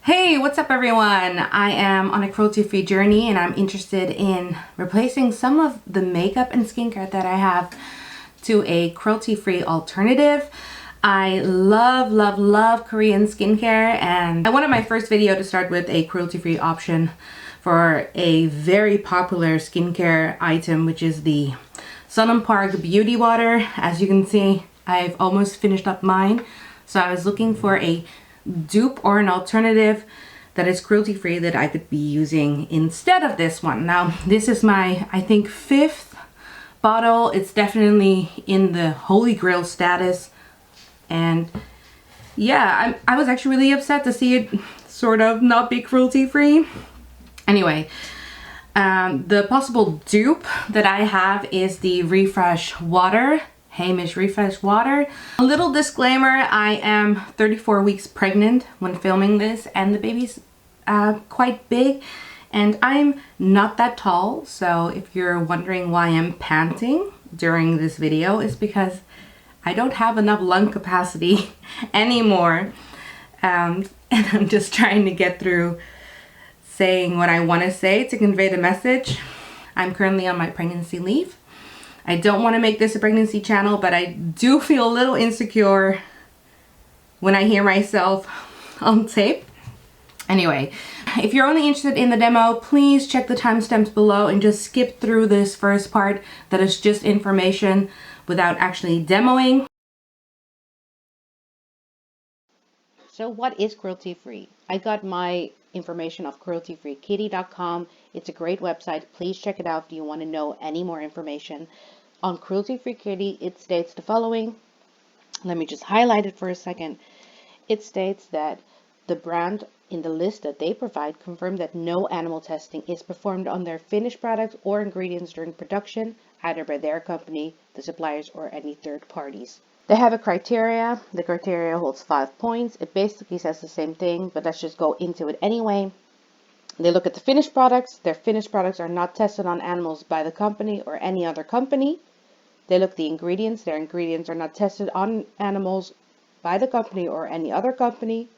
Hey, what's up everyone? I am on a cruelty-free journey and I'm interested in replacing some of the makeup and skincare that I have to a cruelty-free alternative. I love Korean skincare, and I wanted my first video to start with a cruelty-free option for a very popular skincare item, which is the son&parkbeautywater. As you can see, I've almost finished up mine. So I was looking for a dupe or an alternative that is cruelty-free that I could be using instead of this one. Now, this is my, I think, 5th bottle. It's definitely in the holy grail status. And yeah, I was actually really upset to see it sort of not be cruelty-free. Anyway, the possible dupe that I have is the Refresh Water. HEIMISH Refresh Water. A little disclaimer, I am 34 weeks pregnant when filming this, and the baby's quite big, and I'm not that tall, so if you're wondering why I'm panting during this video, it's because I don't have enough lung capacity anymore, and I'm just trying to get through saying what I want to say to convey the message. I'm currently on my pregnancy leave. I don't want to make this a pregnancy channel, but I do feel a little insecure when I hear myself on tape. Anyway, if you're only interested in the demo, please check the timestamps below and just skip through this first part that is just information without actually demoing. So what is cruelty-free? I got my information off crueltyfreekitty.com. It's a great website. Please check it out if you want to know any more information. On Cruelty Free Kitty, it states the following. Let me just highlight it for a second. It states that the brand in the list that they provide confirm that no animal testing is performed on their finished products or ingredients during production, either by their company, the suppliers, or any third parties. They have a criteria. The criteria holds 5 points. It basically says the same thing, but let's just go into it anyway. They look at the finished products. Their finished products are not tested on animals by the company or any other company. They look at the ingredients. Their ingredients are not tested on animals by the company or any other company.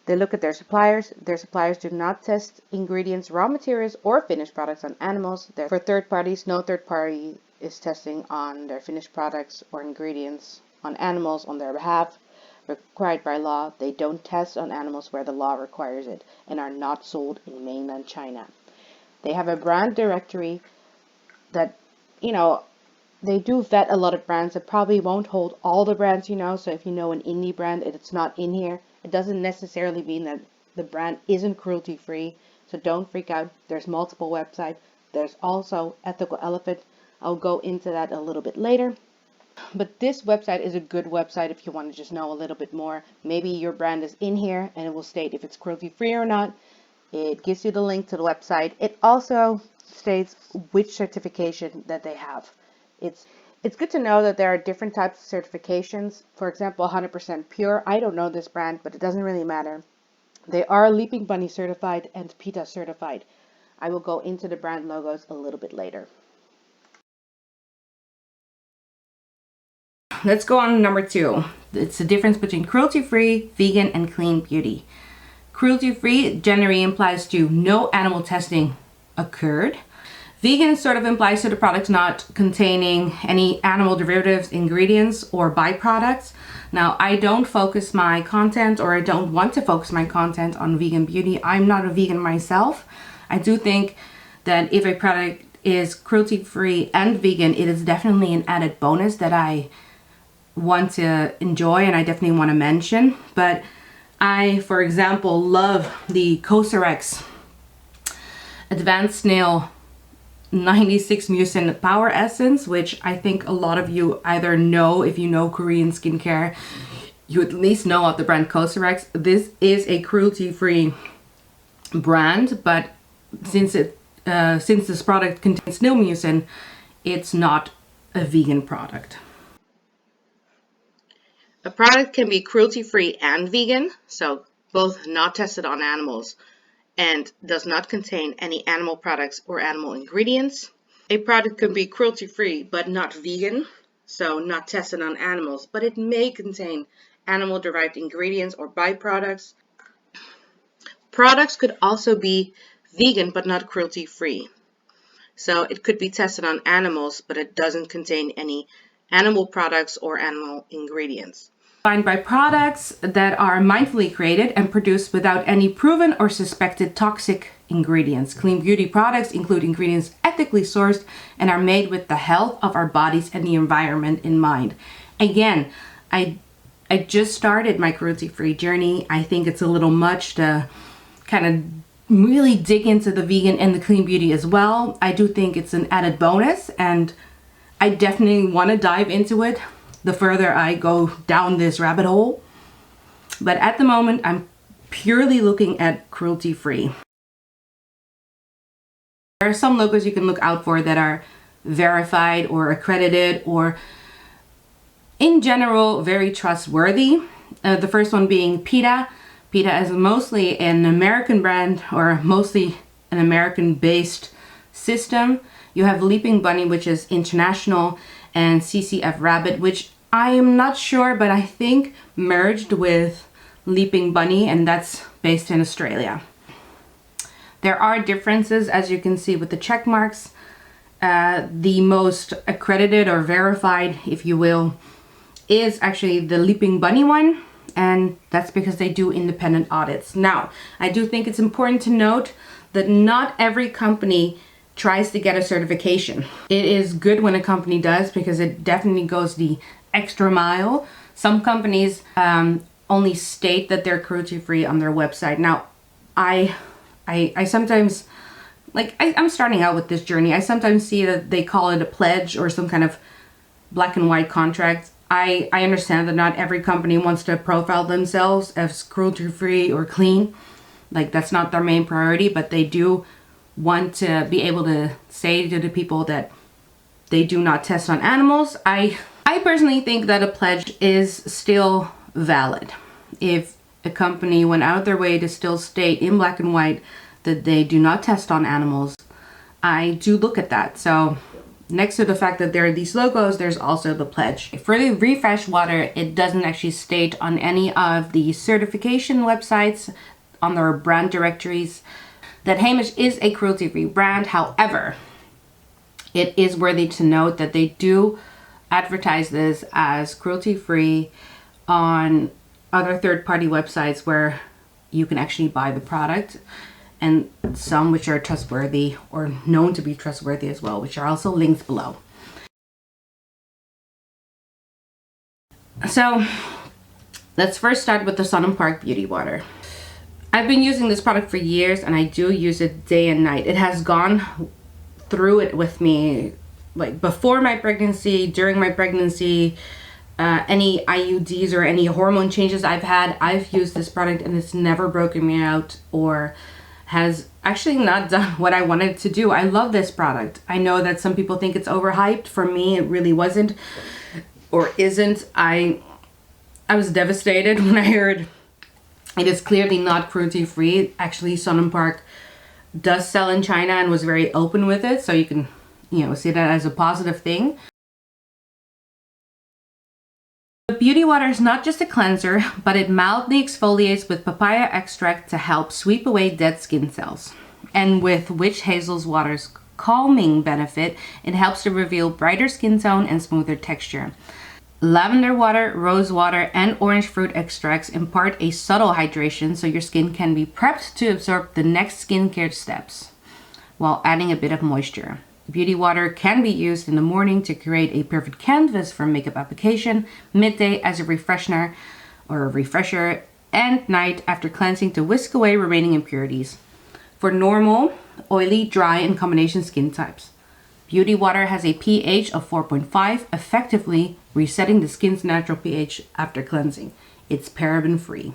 They look at their suppliers. Their suppliers do not test ingredients, raw materials, or finished products on animals. For third parties, no third party is testing on their finished products or ingredients on animals on their behalf. Required by law, they don't test on animals where the law requires it and are not sold in mainland China. They have a brand directory that, they do vet a lot of brands. It probably won't hold all the brands, so if you know an indie brand and it's not in here, it doesn't necessarily mean that the brand isn't cruelty free. So don't freak out. There's multiple websites. There's also Ethical Elephant. I'll go into that a little bit later. But this website is a good website if you want to just know a little bit more. Maybe your brand is in here and it will state if it's cruelty free or not. It gives you the link to the website. It also states which certification that they have. It's good to know that there are different types of certifications. For example, 100% pure. I don't know this brand, but it doesn't really matter. They are Leaping Bunny certified and PETA certified. I will go into the brand logos a little bit later. Let's go on to number 2. It's the difference between cruelty-free, vegan, and clean beauty. Cruelty-free generally implies to no animal testing occurred. Vegan sort of implies to the products not containing any animal derivatives, ingredients, or byproducts. Now, I don't focus my content, or I don't want to focus my content on vegan beauty. I'm not a vegan myself. I do think that if a product is cruelty-free and vegan, it is definitely an added bonus that I want to enjoy and I definitely want to mention. But I, for example, love the Cosrx Advanced Snail 96 Mucin Power Essence, which I think a lot of you either know. If you know Korean skincare, you at least know of the brand Cosrx. This is a cruelty-free brand, but since this product contains snail mucin, it's not a vegan product. A product can be cruelty-free and vegan, so both not tested on animals and does not contain any animal products or animal ingredients. A product can be cruelty-free but not vegan, so not tested on animals, but it may contain animal-derived ingredients or byproducts. Products could also be vegan but not cruelty-free. So it could be tested on animals, but it doesn't contain any animal products or animal ingredients. Defined by products that are mindfully created and produced without any proven or suspected toxic ingredients. Clean beauty products include ingredients ethically sourced and are made with the health of our bodies and the environment in mind. Again, I just started my cruelty-free journey. I think it's a little much to kind of really dig into the vegan and the clean beauty as well. I do think it's an added bonus, and I definitely want to dive into it the further I go down this rabbit hole. But at the moment, I'm purely looking at cruelty-free. There are some logos you can look out for that are verified or accredited or in general very trustworthy. The first one being PETA. PETA is mostly an American brand, or mostly an American-based system. You have Leaping Bunny, which is international, and CCF Rabbit, which I am not sure, but I think merged with Leaping Bunny, and that's based in Australia. There are differences, as you can see, with the check marks. The most accredited or verified, if you will, is actually the Leaping Bunny one, and that's because they do independent audits. Now, I do think it's important to note that not every company tries to get a certification. It is good when a company does, because it definitely goes the extra mile. Some companies only state that they're cruelty-free on their website. Now, I sometimes, I'm starting out with this journey. I sometimes see that they call it a pledge or some kind of black and white contract. I understand that not every company wants to profile themselves as cruelty-free or clean. That's not their main priority, but they do want to be able to say to the people that they do not test on animals. I personally think that a pledge is still valid. If a company went out of their way to still state in black and white that they do not test on animals, I do look at that. So next to the fact that there are these logos, there's also the pledge. For the refresh water, it doesn't actually state on any of the certification websites, on their brand directories, that HEIMISH is a cruelty-free brand. However, it is worthy to note that they do advertise this as cruelty-free on other third-party websites where you can actually buy the product, and some which are trustworthy or known to be trustworthy as well, which are also linked below. So let's first start with the Son& Park Beauty Water. I've been using this product for years, and I do use it day and night. It has gone through it with me, before my pregnancy, during my pregnancy, any IUDs or any hormone changes I've had. I've used this product and it's never broken me out or has actually not done what I wanted it to do. I love this product. I know that some people think it's overhyped. For me, it really wasn't or isn't. I was devastated when I heard it is clearly not cruelty-free. Actually, Son& Park does sell in China and was very open with it, so you can, see that as a positive thing. The beauty water is not just a cleanser, but it mildly exfoliates with papaya extract to help sweep away dead skin cells. And with witch hazel's water's calming benefit, it helps to reveal brighter skin tone and smoother texture. Lavender water, rose water, and orange fruit extracts impart a subtle hydration so your skin can be prepped to absorb the next skincare steps while adding a bit of moisture. Beauty water can be used in the morning to create a perfect canvas for makeup application, midday as a refresher, and night after cleansing to whisk away remaining impurities. For normal, oily, dry, and combination skin types, beauty water has a pH of 4.5, effectively resetting the skin's natural pH after cleansing. It's paraben free.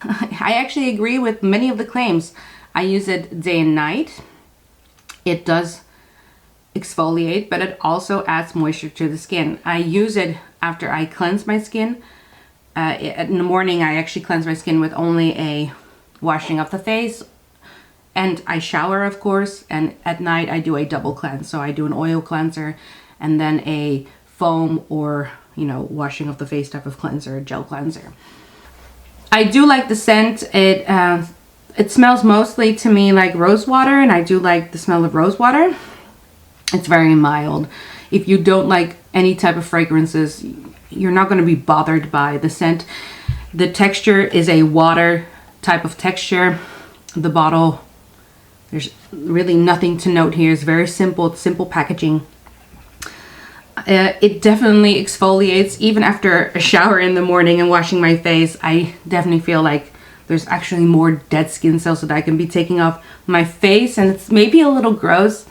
I actually agree with many of the claims. I use it day and night. It does exfoliate, but it also adds moisture to the skin. I use it after I cleanse my skin. In the morning, I actually cleanse my skin with only a washing of the face, and I shower, of course, and at night I do a double cleanse. So I do an oil cleanser and then a foam or, washing of the face type of cleanser, gel cleanser. I do like the scent. It It smells mostly to me like rose water, and I do like the smell of rose water. It's very mild. If you don't like any type of fragrances, you're not going to be bothered by the scent. The texture is a water type of texture. The bottle, there's really nothing to note here. It's very simple. It's simple packaging. It definitely exfoliates. Even after a shower in the morning and washing my face, I definitely feel like there's actually more dead skin cells that I can be taking off my face, and it's maybe a little gross,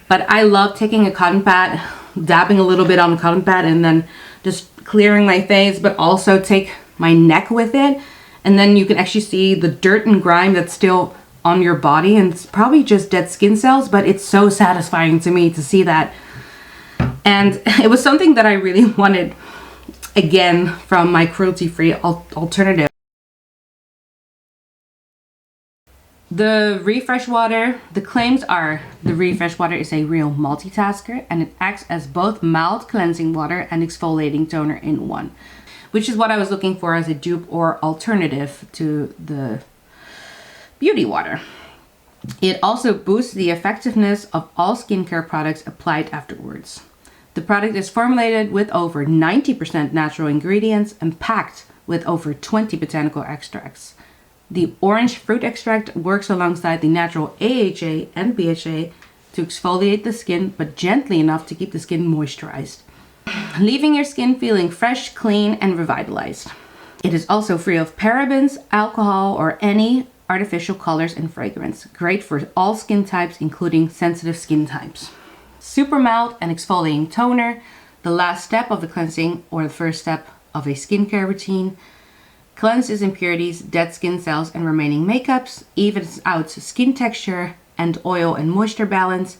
but I love taking a cotton pad, dabbing a little bit on a cotton pad, and then just clearing my face, but also take my neck with it, and then you can actually see the dirt and grime that's still on your body, and it's probably just dead skin cells, but it's so satisfying to me to see that. And it was something that I really wanted again from my cruelty-free alternative. The Refresh Water, the claims are the Refresh Water is a real multitasker, and it acts as both mild cleansing water and exfoliating toner in one, which is what I was looking for as a dupe or alternative to the beauty water. It also boosts the effectiveness of all skincare products applied afterwards. The product is formulated with over 90% natural ingredients and packed with over 20 botanical extracts. The orange fruit extract works alongside the natural AHA and BHA to exfoliate the skin, but gently enough to keep the skin moisturized, leaving your skin feeling fresh, clean, and revitalized. It is also free of parabens, alcohol, or any artificial colors and fragrance. Great for all skin types, including sensitive skin types. Super mild and exfoliating toner, the last step of the cleansing or the first step of a skincare routine. Cleanses impurities, dead skin cells, and remaining makeups, evens out skin texture and oil and moisture balance.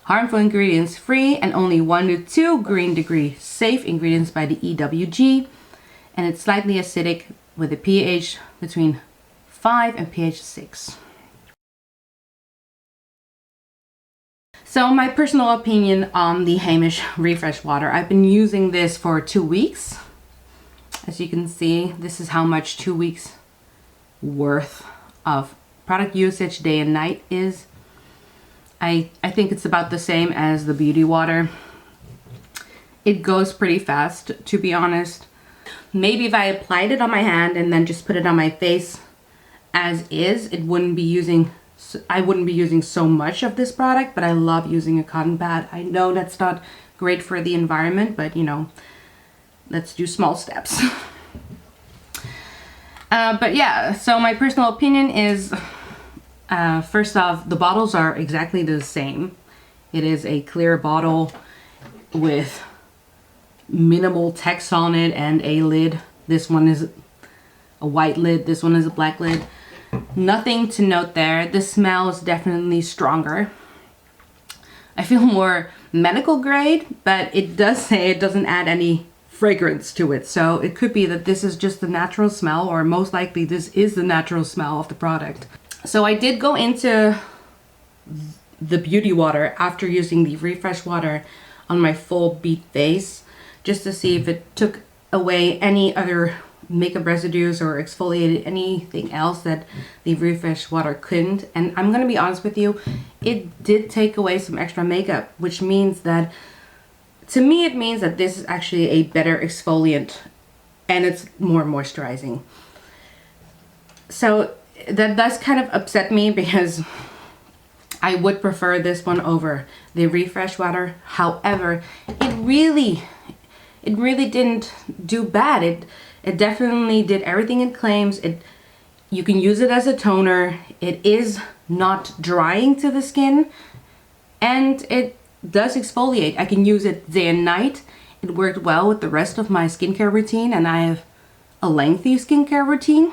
Harmful ingredients free, and only 1 to 2 green degree safe ingredients by the EWG. And it's slightly acidic with a pH between 5 and pH 6. So my personal opinion on the HEIMISH Refresh Water. I've been using this for 2 weeks. As you can see, this is how much 2 weeks worth of product usage day and night is. I think it's about the same as the beauty water. It goes pretty fast, to be honest. Maybe if I applied it on my hand and then just put it on my face as is, I wouldn't be using so much of this product, but I love using a cotton pad. I know that's not great for the environment, but you know, let's do small steps. But yeah, so my personal opinion is, first off, the bottles are exactly the same. It is a clear bottle with minimal text on it and a lid. This one is a white lid, this one is a black lid. Nothing to note there. The smell is definitely stronger. I feel more medical grade, but it does say it doesn't add any fragrance to it, so it could be that this is just the natural smell, or most likely this is the natural smell of the product. So I did go into the beauty water after using the Refresh Water on my full beat face, just to see if it took away any other makeup residues or exfoliated anything else that the Refresh Water couldn't. And I'm gonna be honest with you, it did take away some extra makeup, which means that, to me, it means that this is actually a better exfoliant and it's more moisturizing. So that does kind of upset me, because I would prefer this one over the Refresh Water. However, it really didn't do bad. It definitely did everything it claims. You can use it as a toner. It is not drying to the skin, and it does exfoliate. I can use it day and night. It worked well with the rest of my skincare routine, and I have a lengthy skincare routine.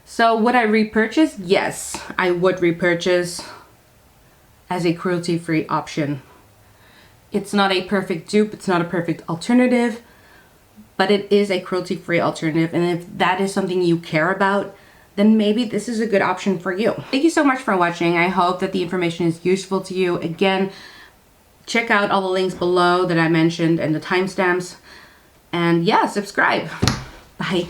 So would I repurchase? Yes, I would repurchase as a cruelty-free option. It's not a perfect dupe, it's not a perfect alternative, but it is a cruelty-free alternative, and if that is something you care about, then maybe this is a good option for you. Thank you so much for watching. I hope that the information is useful to you. Again, check out all the links below that I mentioned and the timestamps. And yeah, subscribe. Bye.